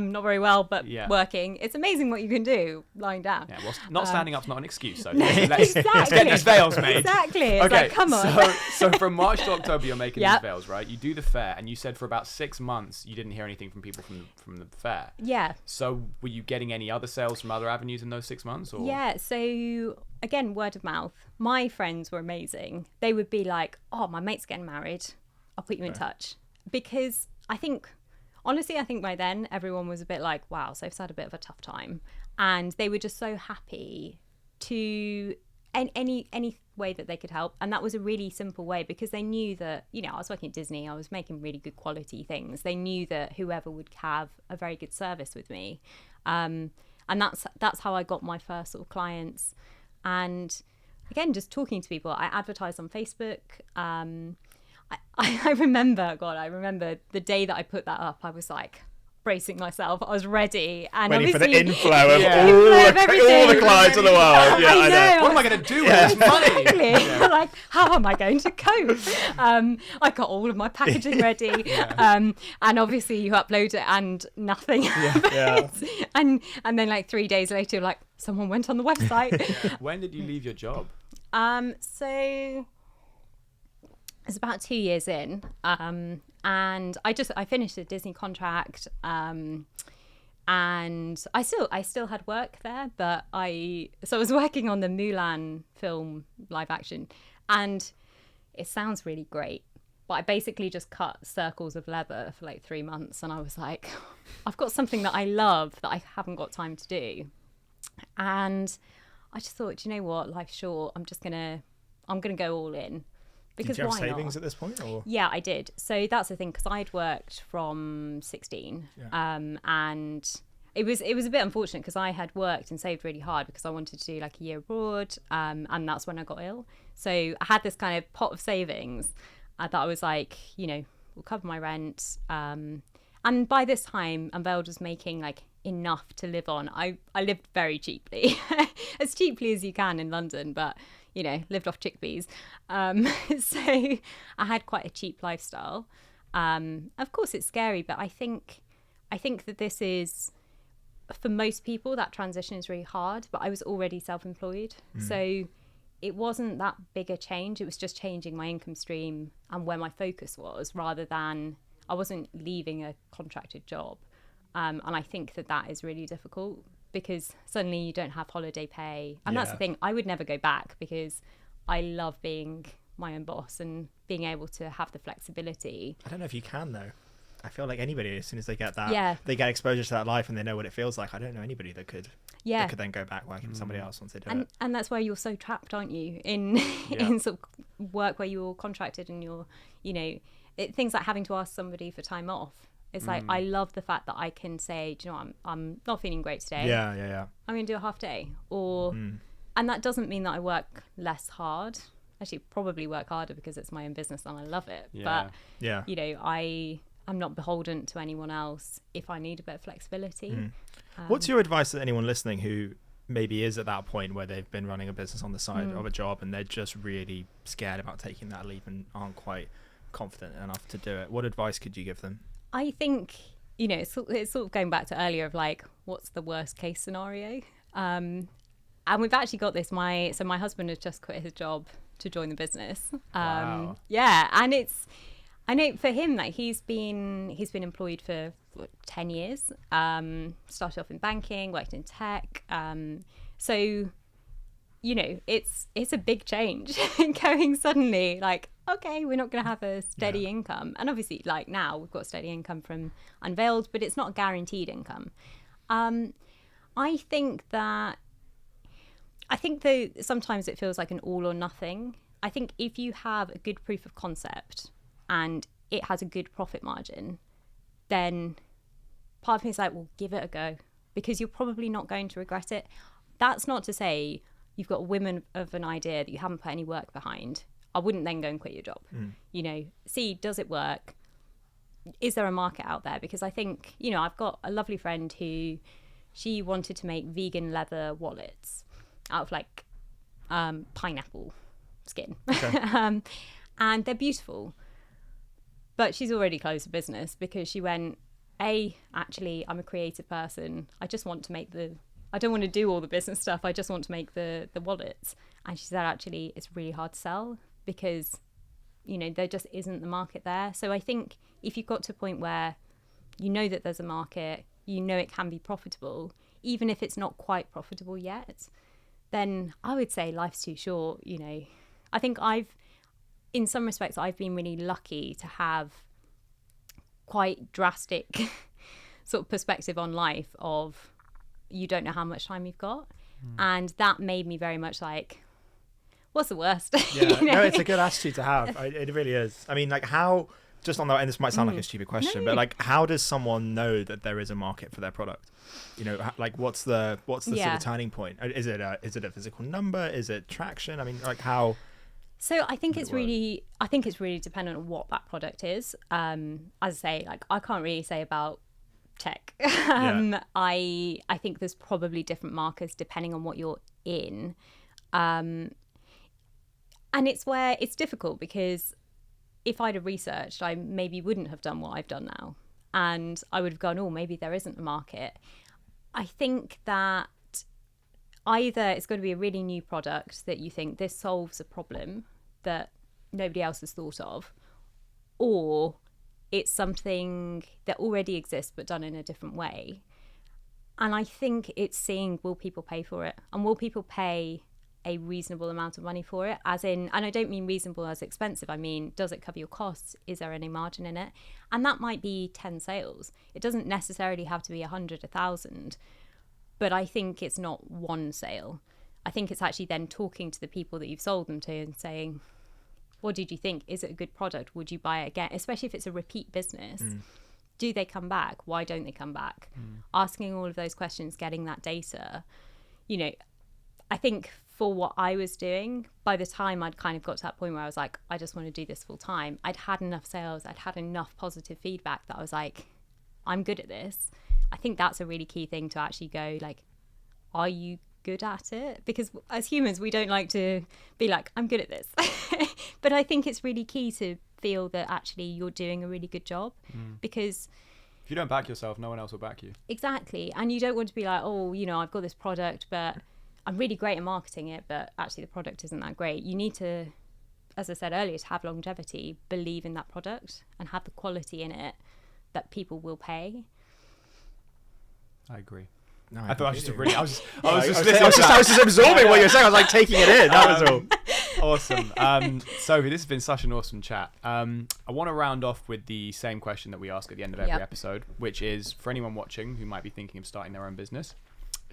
not very well, but working. It's amazing what you can do lying down. Yeah, well, not standing up's not an excuse, so let's get these veils made. Exactly. It's okay, like, come on. So from March to October, you're making these veils, right? You do the fair, and you said for about 6 months you didn't hear anything from people from the fair. Yeah. So were you getting any other sales from other avenues in those 6 months? Or? Yeah. So again, word of mouth. My friends were amazing. They would be like, "Oh, my mate's getting married. I'll put you in touch," because honestly, I think by then everyone was a bit like, wow, Soph's had a bit of a tough time. And they were just so happy to any way that they could help. And that was a really simple way because they knew that, I was working at Disney, I was making really good quality things. They knew that whoever would have a very good service with me. And that's how I got my first sort of clients. And again, just talking to people, I advertised on Facebook. I remember the day that I put that up, I was like bracing myself. I was ready. And waiting for the inflow of all the clients in the world. Yeah, I know. What am I going to do with this money? Exactly. Like, how am I going to cope? I got all of my packaging ready. And obviously you upload it and nothing happens. And then like 3 days later, like someone went on the website. When did you leave your job? So it's about 2 years in, and I finished a Disney contract, and I still had work there, but I was working on the Mulan film live action, and it sounds really great, but I basically just cut circles of leather for like 3 months, and I was like, I've got something that I love that I haven't got time to do, and I just thought, you know what, life's short. I'm gonna go all in. Because did you have why savings not? at this point? Or? Yeah, I did. So that's the thing, because I'd worked from 16, and it was a bit unfortunate because I had worked and saved really hard because I wanted to do like a year abroad, and that's when I got ill. So I had this kind of pot of savings that I was like, will cover my rent. And by this time, Unveiled was making like enough to live on. I lived very cheaply, as cheaply as you can in London, but lived off chickpeas. So I had quite a cheap lifestyle. Of course it's scary, but I think that this is, for most people, that transition is really hard, but I was already self-employed. So it wasn't that big a change. It was just changing my income stream and where my focus was, rather than I wasn't leaving a contracted job. And I think that is really difficult, because suddenly you don't have holiday pay. And that's the thing, I would never go back because I love being my own boss and being able to have the flexibility. I don't know if you can though. I feel like anybody, as soon as they get that, they get exposure to that life and they know what it feels like. I don't know anybody that could. they could then go back working for somebody else once they do it. And that's why you're so trapped, aren't you, in in sort of work where you're contracted and you're, things like having to ask somebody for time off. It's like, I love the fact that I can say, do you know what, I'm not feeling great today. Yeah. I'm going to do a half day. And that doesn't mean that I work less hard. Actually, probably work harder because it's my own business and I love it. But, I'm not beholden to anyone else if I need a bit of flexibility. What's your advice to anyone listening who maybe is at that point where they've been running a business on the side of a job and they're just really scared about taking that leap and aren't quite confident enough to do it? What advice could you give them? I think, it's sort of going back to earlier of like, what's the worst case scenario? And we've actually got this. My husband has just quit his job to join the business. Wow. Yeah, and I know for him that he's been employed for 10 years. Started off in banking, worked in tech. So, it's a big change going suddenly like, okay, we're not going to have a steady income. And obviously, like now we've got steady income from Unveiled, but it's not a guaranteed income. I think though sometimes it feels like an all or nothing. I think if you have a good proof of concept and it has a good profit margin, then part of me is like, well, give it a go, because you're probably not going to regret it. That's not to say you've got a whim of an idea that you haven't put any work behind. I wouldn't then go and quit your job. See, does it work? Is there a market out there? Because I think, I've got a lovely friend who, she wanted to make vegan leather wallets out of like pineapple skin. Okay. And they're beautiful. But she's already closed the business because she went, actually, I'm a creative person. I just want to I don't want to do all the business stuff. I just want to make the wallets. And she said, actually, it's really hard to sell because, there just isn't the market there. So I think if you've got to a point where you know that there's a market, it can be profitable, even if it's not quite profitable yet, then I would say life's too short. I think in some respects, I've been really lucky to have quite drastic sort of perspective on life of you don't know how much time you've got. And that made me very much like, what's the worst? Yeah, no, it's a good attitude to have. It really is. I mean, like how, just on that, and this might sound like a stupid question, but like how does someone know that there is a market for their product? Like what's the sort of turning point? Is it a physical number? Is it traction? I mean, like how... So I think it's really dependent on what that product is. As I say, like I can't really say about tech. I think there's probably different markers depending on what you're in. And it's where it's difficult because if I'd have researched, I maybe wouldn't have done what I've done now. And I would have gone, oh, maybe there isn't a market. I think that either it's going to be a really new product that you think this solves a problem that nobody else has thought of, or it's something that already exists but done in a different way. And I think it's seeing, will people pay for it? And will people pay a reasonable amount of money for it? As in, and I don't mean reasonable as expensive, I mean, does it cover your costs? Is there any margin in it? And that might be 10 sales. It doesn't necessarily have to be 100, 1,000. But I think it's not one sale. I think it's actually then talking to the people that you've sold them to and saying, what did you think? Is it a good product? Would you buy it again? Especially if it's a repeat business. Do they come back? Why don't they come back? Asking all of those questions, getting that data. I think for what I was doing, by the time I'd kind of got to that point where I was like, I just want to do this full time, I'd had enough sales, I'd had enough positive feedback that I was like, I'm good at this. I think that's a really key thing to actually go like, are you good at it? Because as humans, we don't like to be like, I'm good at this. But I think it's really key to feel that actually you're doing a really good job, because if you don't back yourself, no one else will back you. Exactly. And you don't want to be like, oh, I've got this product, but I'm really great at marketing it, but actually the product isn't that great. You need to, as I said earlier, to have longevity, believe in that product and have the quality in it that people will pay. I agree. No, I thought I was just really. I was just absorbing what you were saying. I was like taking it in. That was all. Awesome. Sophie, this has been such an awesome chat. I want to round off with the same question that we ask at the end of every episode, which is for anyone watching who might be thinking of starting their own business,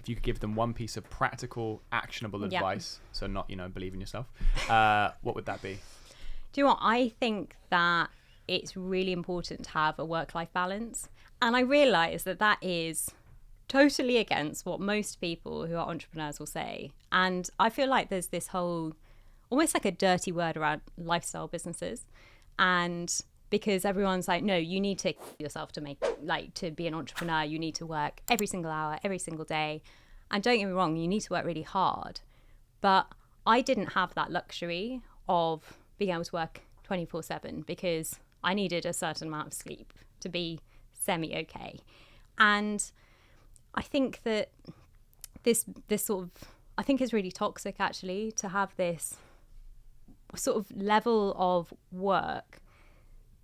if you could give them one piece of practical, actionable advice, so not, believe in yourself, what would that be? Do you know what? I think that it's really important to have a work-life balance. And I realise that is totally against what most people who are entrepreneurs will say. And I feel like there's this whole, almost like a dirty word around lifestyle businesses. And because everyone's like, no, you need to yourself to be an entrepreneur. You need to work every single hour, every single day. And don't get me wrong, you need to work really hard. But I didn't have that luxury of being able to work 24/7 because I needed a certain amount of sleep to be semi-okay. And I think that this sort of, I think it's really toxic actually to have this sort of level of work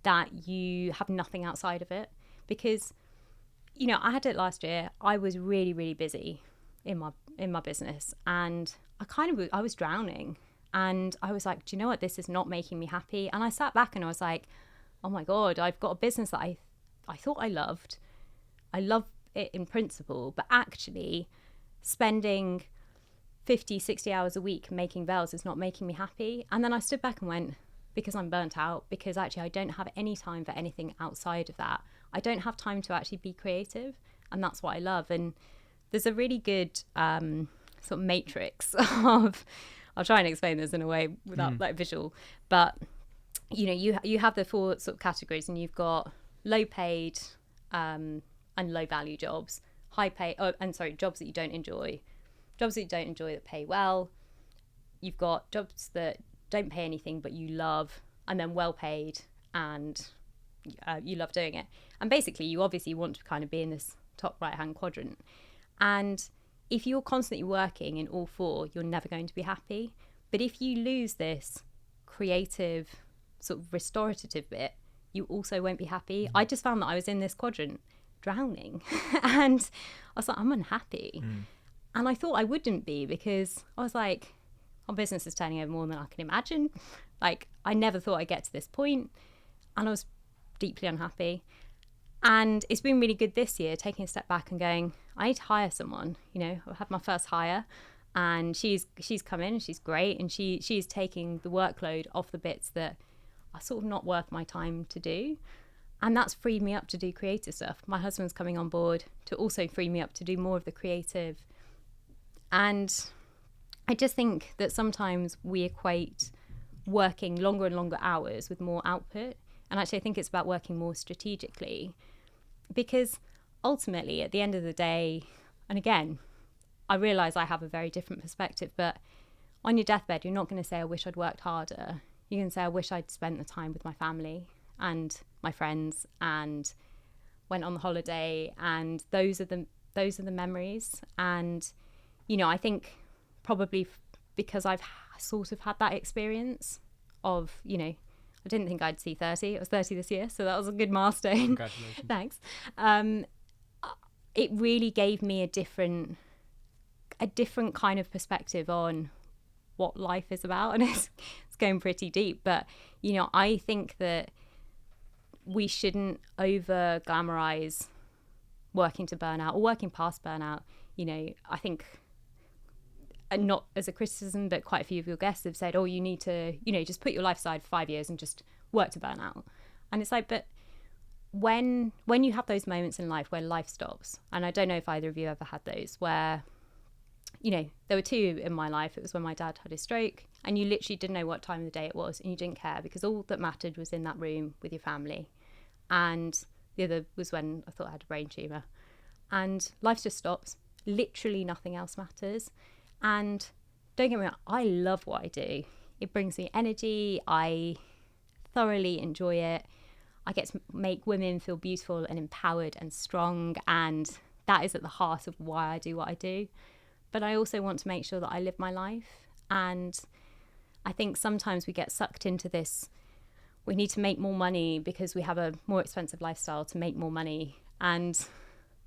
that you have nothing outside of it. Because, I had it last year. I was really, really busy in my business, and I was drowning. And I was like, do you know what? This is not making me happy. And I sat back and I was like, oh my God, I've got a business that I thought I loved. I love it in principle, but actually spending 50, 60 hours a week making veils is not making me happy. And then I stood back and went, because I'm burnt out, because actually I don't have any time for anything outside of that. I don't have time to actually be creative. And that's what I love. And there's a really good sort of matrix of, I'll try and explain this in a way without visual, but you have the 4 sort of categories, and you've got low paid and low value jobs, high pay, jobs that you don't enjoy, that pay well. You've got jobs that don't pay anything but you love, and then well paid and you love doing it. And basically you obviously want to kind of be in this top right hand quadrant. And if you're constantly working in all 4, you're never going to be happy. But if you lose this creative sort of restorative bit, you also won't be happy. I just found that I was in this quadrant drowning and I was like, I'm unhappy. And I thought I wouldn't be, because I was like, our business is turning over more than I can imagine. Like, I never thought I'd get to this point, and I was deeply unhappy. And it's been really good this year, taking a step back and going, I need to hire someone. I had my first hire, and she's come in and she's great, and she's taking the workload off the bits that are sort of not worth my time to do. And that's freed me up to do creative stuff. My husband's coming on board to also free me up to do more of the creative. And I just think that sometimes we equate working longer and longer hours with more output. And actually I think it's about working more strategically, because ultimately at the end of the day, and again, I realise I have a very different perspective, but on your deathbed, you're not going to say, I wish I'd worked harder. You can say, I wish I'd spent the time with my family and my friends and went on the holiday, and those are the memories. And I think probably because I've sort of had that experience of, I didn't think I'd see 30. I was 30 this year, so that was a good milestone. Congratulations. Thanks. It really gave me a different kind of perspective on what life is about, and it's going pretty deep. But I think that we shouldn't over glamorize working to burnout or working past burnout. I think, and not as a criticism, but quite a few of your guests have said, oh, you need to just put your life aside for 5 years and just work to burnout. And it's like, but when you have those moments in life where life stops, and I don't know if either of you ever had those, where there were 2 in my life. It was when my dad had his stroke, and you literally didn't know what time of the day it was, and you didn't care, because all that mattered was in that room with your family. And the other was when I thought I had a brain tumour. And life just stops. Literally nothing else matters. And don't get me wrong, I love what I do. It brings me energy. I thoroughly enjoy it. I get to make women feel beautiful and empowered and strong, and that is at the heart of why I do what I do. But I also want to make sure that I live my life. And I think sometimes we get sucked into this, we need to make more money because we have a more expensive lifestyle to make more money. And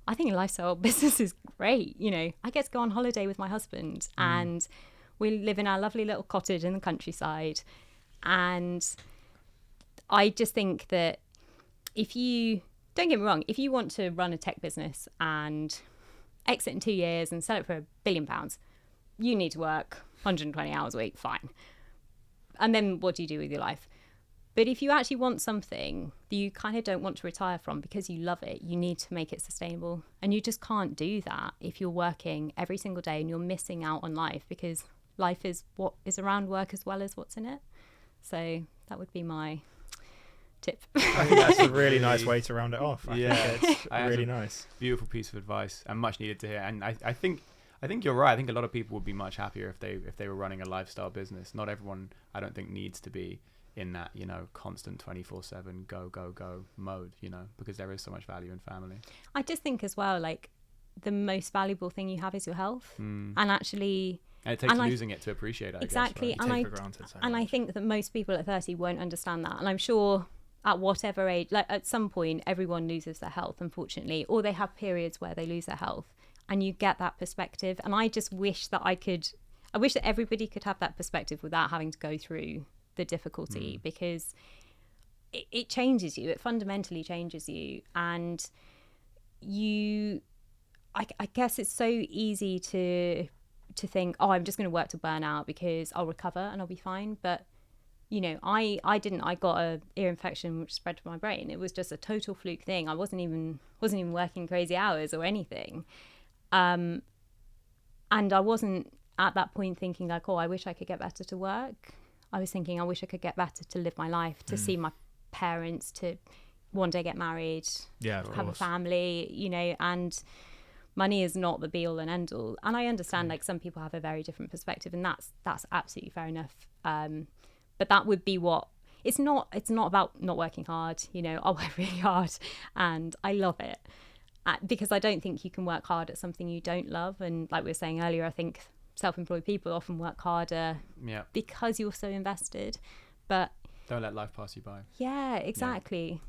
I think a lifestyle business is great. I get to go on holiday with my husband, and we live in our lovely little cottage in the countryside. And I just think that don't get me wrong, if you want to run a tech business and exit in 2 years and sell it for £1 billion. You need to work 120 hours a week, fine. And then what do you do with your life? But if you actually want something that you kind of don't want to retire from because you love it, you need to make it sustainable. And you just can't do that if you're working every single day and you're missing out on life, because life is what is around work as well as what's in it. So that would be my tip. I think that's a really nice way to round it off. I think it's really nice. Beautiful piece of advice and much needed to hear. And I think you're right. I think a lot of people would be much happier if they were running a lifestyle business. Not everyone, I don't think, needs to be in that, constant 24/7 go mode, because there is so much value in family. I just think as well, like, the most valuable thing you have is your health. And actually, and it takes losing it to appreciate it. Exactly. I guess, right? And for granted so I much. think that most people at 30 won't understand that. And I'm sure at whatever age, like at some point, everyone loses their health, unfortunately, or they have periods where they lose their health, and you get that perspective. And I just wish that I wish that everybody could have that perspective without having to go through the difficulty, because it changes you. It fundamentally changes you. And I guess it's so easy to think, oh, I'm just going to work to burn out because I'll recover and I'll be fine. But I didn't. I got a ear infection which spread to my brain. It was just a total fluke thing. I wasn't even working crazy hours or anything, and I wasn't at that point thinking like, oh, I wish I could get better to work. I was thinking, I wish I could get better to live my life, to see my parents, to one day get married, have a family, and money is not the be all and end all. And I understand like some people have a very different perspective, and that's absolutely fair enough. But that would be it's not about not working hard. I work really hard and I love it, because I don't think you can work hard at something you don't love. And like we were saying earlier, I think self-employed people often work harder because you're so invested. But don't let life pass you by. Yeah, exactly.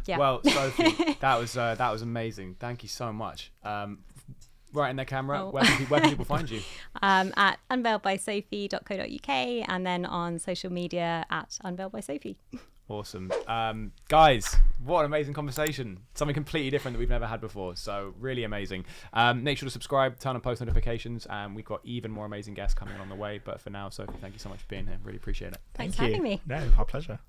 Yeah. Well, Sophie, that was amazing. Thank you so much. Right in the camera, where can people find you? At unveiledbysophie.co.uk, and then on social media at unveiledbysophie. Awesome. Guys, what an amazing conversation. Something completely different that we've never had before. So really amazing. Make sure to subscribe, turn on post notifications, and we've got even more amazing guests coming on the way. But for now, Sophie, thank you so much for being here. Really appreciate it. Thanks for having me. No, our pleasure.